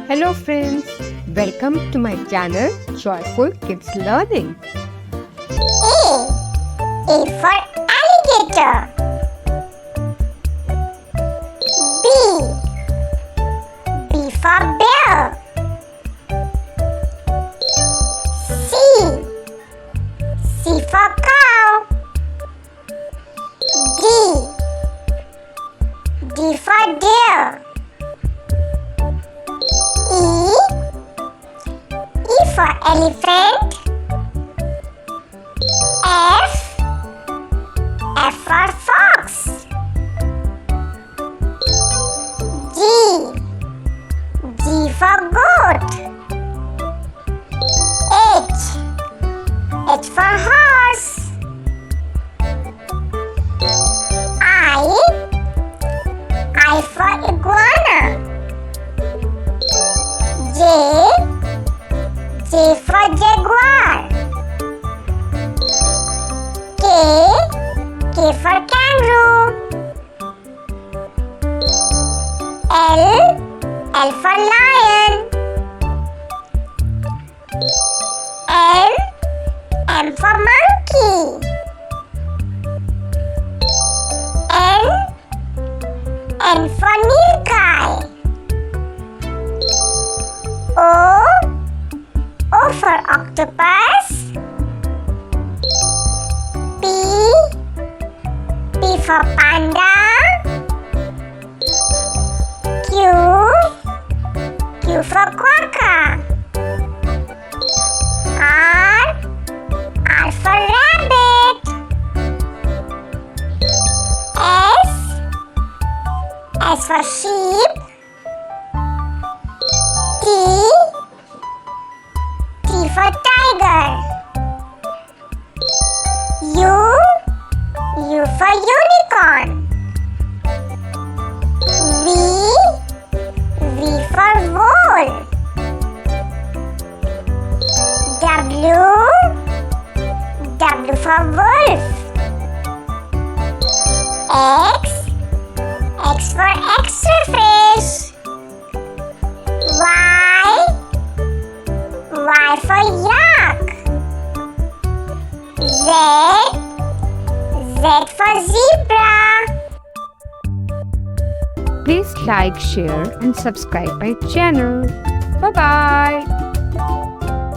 Hello friends, welcome to my channel Joyful Kids Learning. A for alligator. B for bear. C for cow. D for deer. E for elephant. F for fox. G for goat. H for horse. I for iguana. J for jaguar. K for kangaroo. L for lion. M for monkey. N for nilkai. O for octopus. P for panda. Q for quokka. R for rabbit. S for sheep. T for tiger. U for unicorn. V for vole. W for wolf. X for extra fish. Y for yak. Z for zebra. Please like, share and subscribe my channel. Bye bye.